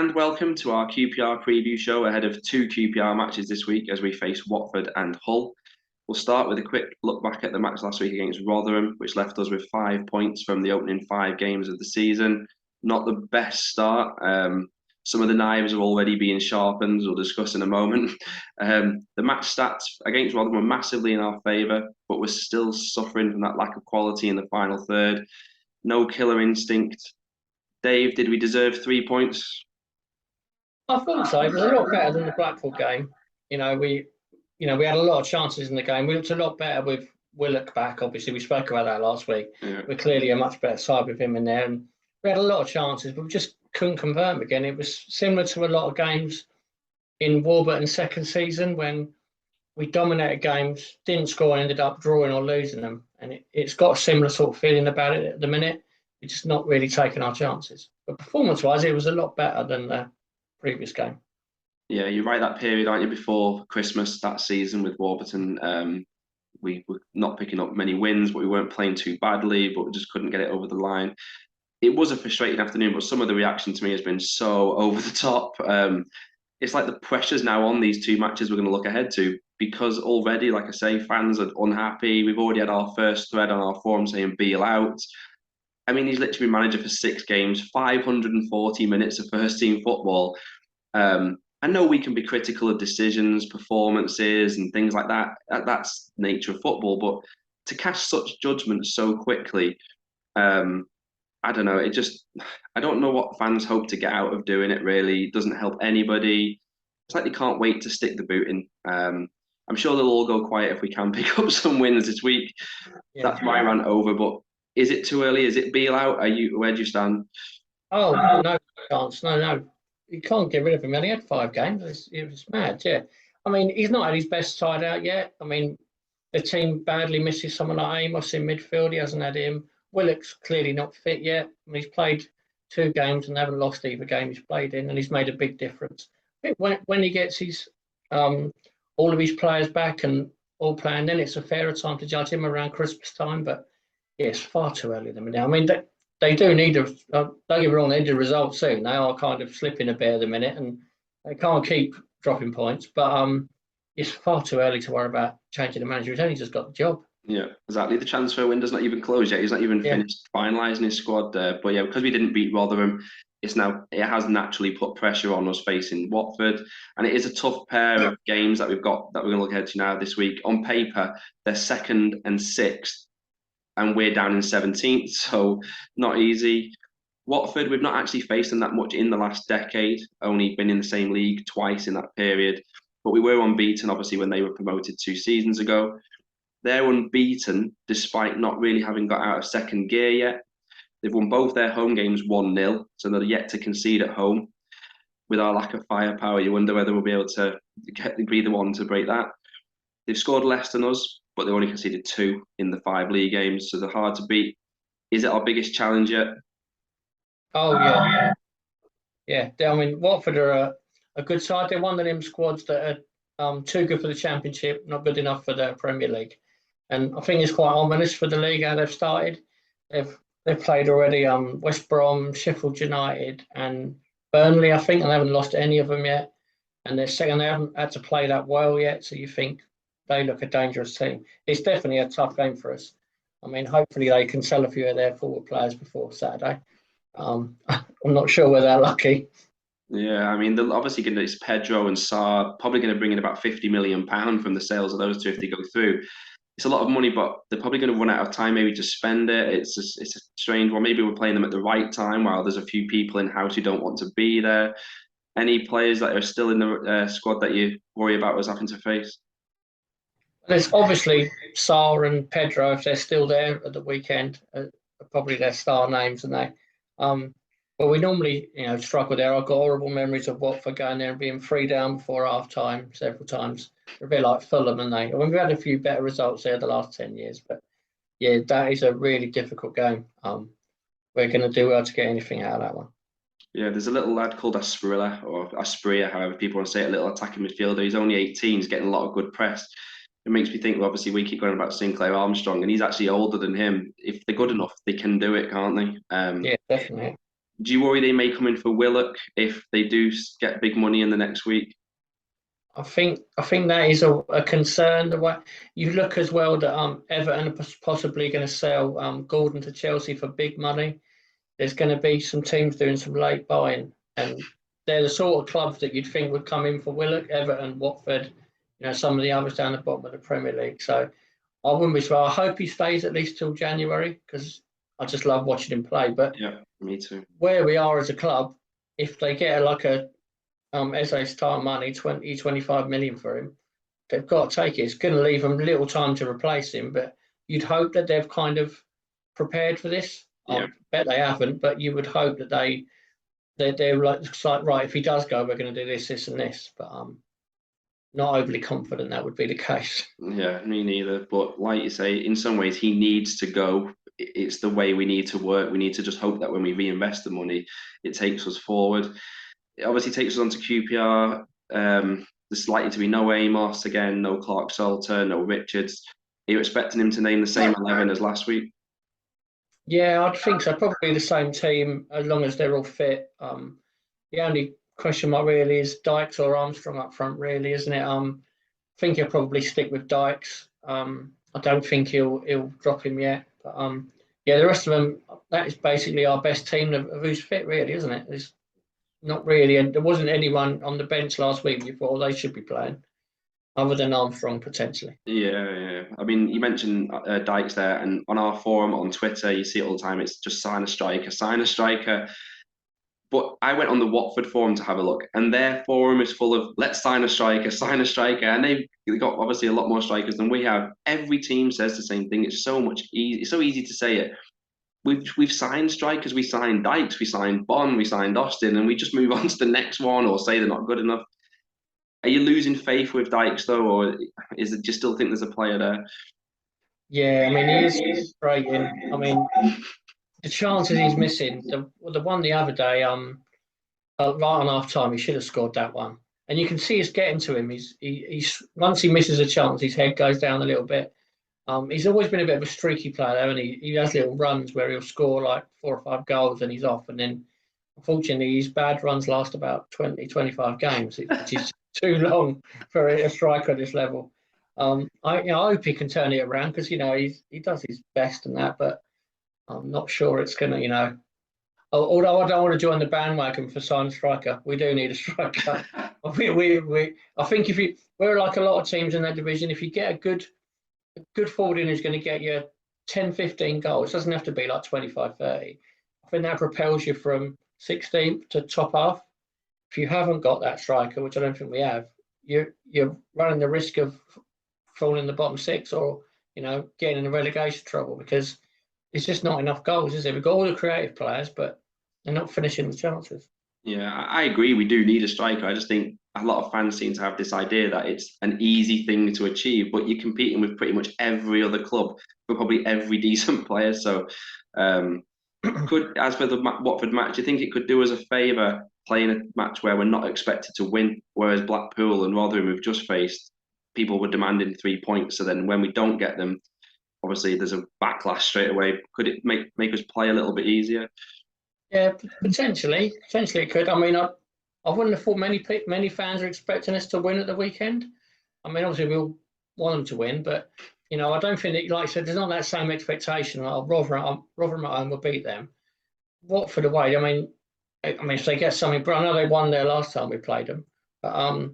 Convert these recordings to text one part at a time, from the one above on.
and welcome to our QPR Preview Show ahead of two QPR matches this week as we face Watford and Hull. We'll start with a quick look back at the match last week against Rotherham, which left us with 5 points from the opening 5 games of the season. Not the best start. Some of the knives are already being sharpened, we'll discuss in a moment. The match stats against Rotherham were massively in our favour, but we're still suffering from that lack of quality in the final third. No killer instinct. Dave, did we deserve 3 points? I thought so. It was a lot better than the Blackpool game. We had a lot of chances in the game. We looked a lot better with Willock back. Obviously, we spoke about that last week. Yeah. We're clearly a much better side with him in there, and we had a lot of chances, but we just couldn't convert again. It was similar to a lot of games in Warburton's second season when we dominated games, didn't score, and ended up drawing or losing them. And it's got a similar sort of feeling about it at the minute. We're just not really taking our chances. But performance-wise, it was a lot better than the previous game. Yeah, you're right. That period, aren't you, before Christmas that season with Warburton, we were not picking up many wins, but we weren't playing too badly, but we just couldn't get it over the line. It was a frustrating afternoon, but some of the reaction to me has been so over the top. It's like the pressure's now on these two matches we're going to look ahead to, because already, like I say, fans are unhappy. We've already had our first thread on our forum saying Beale out. I mean, he's literally been manager for 6 games, 540 minutes of first team football. I know we can be critical of decisions, performances, and things like that. That's the nature of football. But to cast such judgment so quickly, I don't know. I don't know what fans hope to get out of doing it, really. It doesn't help anybody. It's like they can't wait to stick the boot in. I'm sure they'll all go quiet if we can pick up some wins this week. Yeah. That's my rant over. But is it too early? Is it Beale out? Where do you stand? Oh, no chance. No. You can't get rid of him. He had 5 games. It was mad, yeah. I mean, he's not had his best side out yet. I mean, the team badly misses someone like Amos in midfield. He hasn't had him. Willock's clearly not fit yet. I mean, he's played 2 games and haven't lost either game he's played in, and he's made a big difference. I think when he gets his all of his players back and all playing, then it's a fairer time to judge him around Christmas time. But yeah, it's far too early than now. I mean, they do need don't get me wrong, they need a result soon. They are kind of slipping a bit at the minute, and they can't keep dropping points. But it's far too early to worry about changing the manager. He's only just got the job. Yeah, exactly. The transfer window's not even closed yet. He's not even finished finalising his squad there. But yeah, because we didn't beat Rotherham, it has naturally put pressure on us facing Watford, and it is a tough pair of games that we've got that we're going to look ahead to now this week. On paper, they're 2nd and 6th, and we're down in 17th, so not easy. Watford, we've not actually faced them that much in the last decade. Only been in the same league twice in that period, but we were unbeaten obviously when they were promoted 2 seasons ago. They're unbeaten despite not really having got out of second gear yet. They've won both their home games 1-0, so they're yet to concede at home. With our lack of firepower, you wonder whether we'll be able to be the one to break that. They've scored less than us, but they only conceded 2 in the 5 league games, so they're hard to beat. Is it our biggest challenge yet? Oh, yeah. Yeah, I mean, Watford are a good side. They're one of them squads that are too good for the Championship, not good enough for the Premier League. And I think it's quite ominous for the league how they've started. They've played already West Brom, Sheffield United and Burnley, I think, and they haven't lost any of them yet. And they're second, they haven't had to play that well yet, so you think they look a dangerous team. It's definitely a tough game for us. I mean, hopefully they can sell a few of their forward players before Saturday. I'm not sure whether they're lucky. Yeah, I mean, they're obviously going to, it's Pedro and Sarr, probably going to bring in about £50 million from the sales of those two if they go through. It's a lot of money, but they're probably going to run out of time maybe to spend it. It's a strange one. Maybe we're playing them at the right time while there's a few people in-house who don't want to be there. Any players that are still in the squad that you worry about us having to face? There's obviously Sarr and Pedro, if they're still there at the weekend, are probably their star names, and they. But we normally, struggle there. I've got horrible memories of Watford going there and being 3 down before half time several times. They're a bit like Fulham, and they. I mean, we've had a few better results there the last 10 years, but yeah, that is a really difficult game. We're going to do well to get anything out of that one. Yeah, there's a little lad called Asprilla, or Aspria, however people want to say it, a little attacking midfielder. He's only 18, he's getting a lot of good press. It makes me think, well, obviously, we keep going about Sinclair Armstrong, and he's actually older than him. If they're good enough, they can do it, can't they? Yeah, definitely. Do you worry they may come in for Willock if they do get big money in the next week? I think that is a concern. The way you look as well that Everton are possibly going to sell Gordon to Chelsea for big money. There's going to be some teams doing some late buying, and they're the sort of clubs that you'd think would come in for Willock, Everton, Watford, some of the others down the bottom of the Premier League. So I wouldn't be surprised. I hope he stays at least till January because I just love watching him play. But Yeah, me too. where we are as a club, if they get like a Eze's time money, 20, 25 million for him, they've got to take it. It's going to leave them little time to replace him, but you'd hope that they've kind of prepared for this. Yeah. I bet they haven't, but you would hope that they're like right. If he does go, we're going to do this, this, and this. But I'm not overly confident that would be the case. Yeah, me neither. But like you say, in some ways, he needs to go. It's the way we need to work. We need to just hope that when we reinvest the money, it takes us forward. It obviously takes us on to QPR. There's likely to be no Amos again, no Clark Salter, no Richards. Are you expecting him to name the same 11 as last week? Yeah, I'd think so. Probably the same team as long as they're all fit. The only question mark really is Dykes or Armstrong up front, really, isn't it? I think he'll probably stick with Dykes. I don't think he'll drop him yet. But yeah, the rest of them, that is basically our best team of who's fit, really, isn't it? There's not really, and there wasn't anyone on the bench last week before they should be playing, other than Armstrong potentially. Yeah. I mean, you mentioned Dykes there, and on our forum on Twitter, you see it all the time. It's just sign a striker, sign a striker. But I went on the Watford forum to have a look, and their forum is full of let's sign a striker, sign a striker, and they've got obviously a lot more strikers than we have. Every team says the same thing. It's so much easy. It's so easy to say it. We've signed strikers. We signed Dykes. We signed Bond. We signed Austin, and we just move on to the next one or say they're not good enough. Are you losing faith with Dykes though, or is it? Do you still think there's a player there? Yeah, I mean he is frustrating. I mean the chances he's missing, the one the other day, right on half time, he should have scored that one. And you can see it's getting to him. He's once he misses a chance, his head goes down a little bit. He's always been a bit of a streaky player, though, and he has little runs where he'll score like 4 or 5 goals and he's off. And then, unfortunately, his bad runs last about 20, 25 games, which is too long for a striker at this level. I hope he can turn it around because he does his best and that, but I'm not sure it's going to. Although I don't want to join the bandwagon for signing striker, we do need a striker. I think we're like a lot of teams in that division. If you get a good forward in who's going to get you 10, 15 goals, it doesn't have to be like 25, 30. I think that propels you from 16th to top half. If you haven't got that striker, which I don't think we have, you're running the risk of falling in the bottom six or getting in relegation trouble because it's just not enough goals, is it? We've got all the creative players, but they're not finishing the chances. Yeah, I agree. We do need a striker. I just think a lot of fans seem to have this idea that it's an easy thing to achieve, but you're competing with pretty much every other club for probably every decent player. So, as for the Watford match, do you think it could do us a favour playing a match where we're not expected to win, whereas Blackpool and Rotherham we've just faced, people were demanding 3 points. So then when we don't get them, obviously there's a backlash straight away. Could it make us play a little bit easier? Yeah, potentially it could. I mean, I wouldn't have thought many fans are expecting us to win at the weekend. I mean, obviously we'll want them to win, but I don't think that, like I said, there's not that same expectation. Rotherham at home will beat them. Watford away. I mean, if they get something, but I know they won there last time we played them. But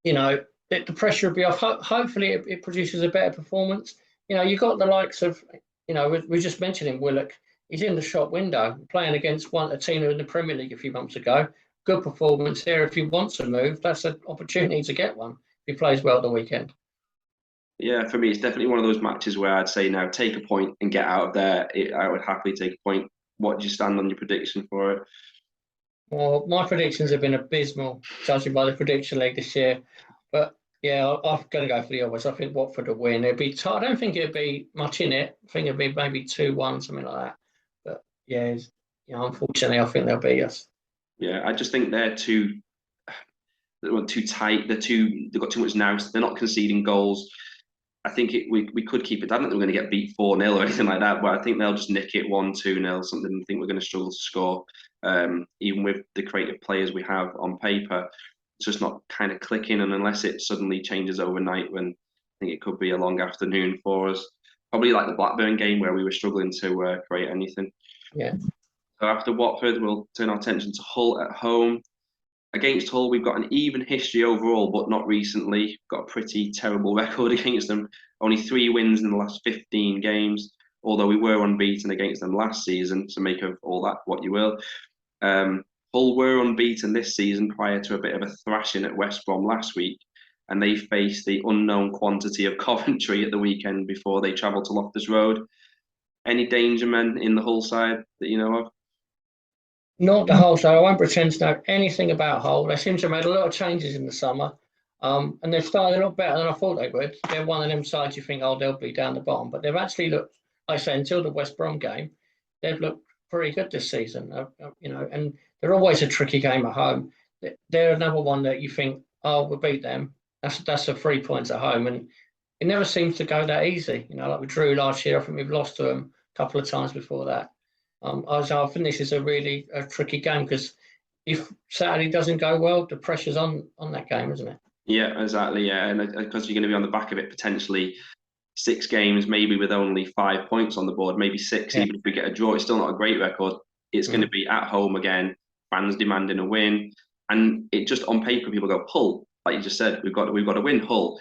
the pressure will be off. Hopefully, it produces a better performance. You got the likes of, we just mentioned him, Willock. He's in the shop window playing against a team in the Premier League a few months ago. Good performance here. If he wants to move, that's an opportunity to get one if he plays well the weekend. Yeah, for me, it's definitely one of those matches where I'd say now take a point and get out of there. I would happily take a point. What do you stand on your prediction for it? Well, my predictions have been abysmal, judging by the prediction league this year. But yeah, I'm going to go for the obvious. I think Watford will win. It'd be I don't think it'd be much in it. I think it'd be maybe 2-1, something like that. But yeah, unfortunately, I think they'll beat us. Yeah, I just think they're too tight. They've got too much nous. They're not conceding goals. I think we could keep it. I don't think we're going to get beat 4-0 or anything like that, but I think they'll just nick it 1-2-0, something I think we're going to struggle to score. Even with the creative players we have on paper, it's just not kind of clicking. And unless it suddenly changes overnight, when I think it could be a long afternoon for us. Probably like the Blackburn game where we were struggling to create anything. Yeah. So after Watford, we'll turn our attention to Hull at home. Against Hull, we've got an even history overall, but not recently. Got a pretty terrible record against them. Only 3 wins in the last 15 games, although we were unbeaten against them last season, so make of all that what you will. Hull were unbeaten this season prior to a bit of a thrashing at West Brom last week, and they faced the unknown quantity of Coventry at the weekend before they travelled to Loftus Road. Any danger men in the Hull side that you know of? Not the Hull side. I won't pretend to know anything about Hull. They seem to have made a lot of changes in the summer, and they've started a lot better than I thought they would. They're one of them sides you think, oh, they'll be down the bottom, but they've actually looked, like I say, until the West Brom game, they've looked pretty good this season. And they're always a tricky game at home. They're another one that you think, oh, we'll beat them. That's a 3 points at home, and it never seems to go that easy. Like we drew last year. I think we've lost to them a couple of times before that. I think this is a tricky game because if Saturday doesn't go well, the pressure's on that game, isn't it? Yeah, exactly. Yeah, and because you're going to be on the back of it potentially 6 games, maybe with only 5 points on the board, maybe 6. Yeah. Even if we get a draw, it's still not a great record. It's going to be at home again. Fans demanding a win, and it just on paper people go Hull, like you just said, we've got to win Hull,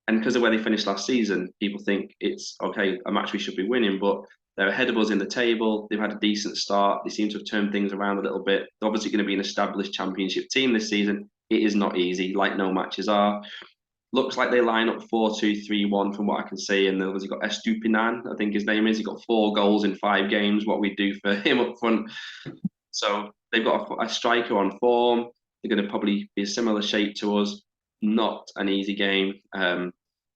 and because of where they finished last season, people think it's okay, a match we should be winning, but they're ahead of us in the table. They've had a decent start. They seem to have turned things around a little bit. They're obviously going to be an established championship team this season. It is not easy, like no matches are. Looks like they line up 4-2-3-1 from what I can see. And they've obviously got Estupinan, I think his name is. He got 4 goals in 5 games, what we do for him up front. So they've got a striker on form. They're going to probably be a similar shape to us. Not an easy game. And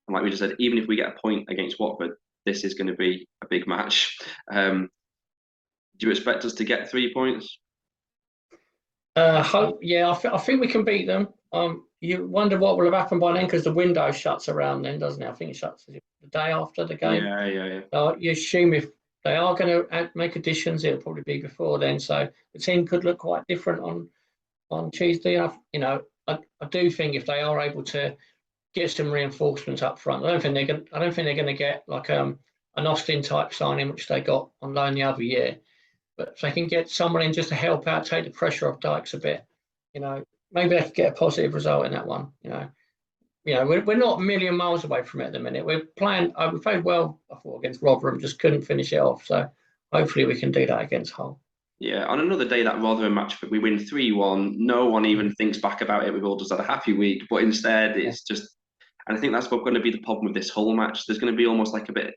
like we just said, even if we get a point against Watford, this is going to be a big match. Do you expect us to get 3 points? Hope, yeah, I think we can beat them. You wonder what will have happened by then because the window shuts around then, doesn't it? I think it shuts the day after the game. Yeah. You assume if they are going to make additions, it'll probably be before then. So the team could look quite different on Tuesday. I do think if they are able to get some reinforcements up front, I don't think they're going to get like an Austin type signing, which they got on loan the other year. But if they can get someone in just to help out, take the pressure off Dykes a bit, maybe they could get a positive result in that one. We're not a million miles away from it at the minute. We're playing. We played well, I thought, against Rotherham, just couldn't finish it off. So hopefully we can do that against Hull. Yeah, on another day, that Rotherham match, we win 3-1. No one even thinks back about it. We've all just had a happy week, but instead it's just. And I think that's what's going to be the problem with this Hull match. There's going to be almost like a bit.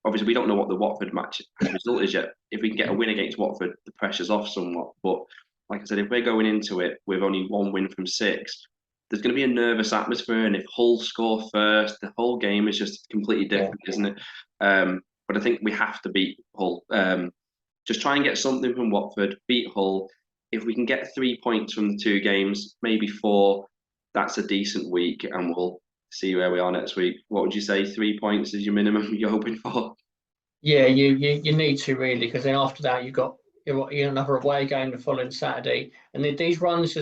Obviously, we don't know what the Watford match result is yet. If we can get a win against Watford, the pressure's off somewhat. But like I said, if we're going into it with only 1 win from 6, there's going to be a nervous atmosphere. And if Hull score first, the whole game is just completely different, isn't it? But I think we have to beat Hull. Just try and get something from Watford, beat Hull. If we can get 3 points from the 2 games, maybe 4, that's a decent week, and we'll see where we are next week. What would you say? 3 points is your minimum you're hoping for? Yeah, you need to really, because then after that you've got another away game the following Saturday, and these runs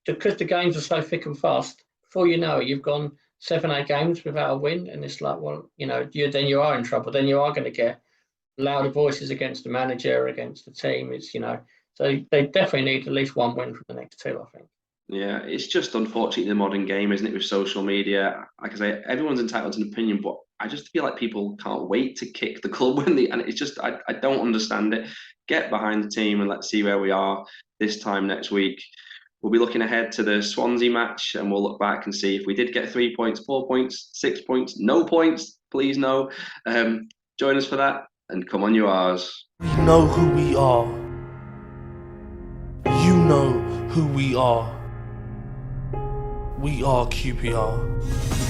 because the games are so thick and fast. Before you know it, you've gone 7-8 games without a win, and it's like, well, then you are in trouble. Then you are going to get louder voices against the manager, against the team. So they definitely need at least 1 win from the next 2, I think. Yeah, it's just unfortunately the modern game, isn't it, with social media? Like I say, everyone's entitled to an opinion, but I just feel like people can't wait to kick the club and it's just I don't understand it. Get behind the team and let's see where we are this time next week. We'll be looking ahead to the Swansea match, and we'll look back and see if we did get 3 points, 4 points, 6 points, no points, please no. Join us for that, and come on you ours. We know who we are. You know who we are. We are QPR.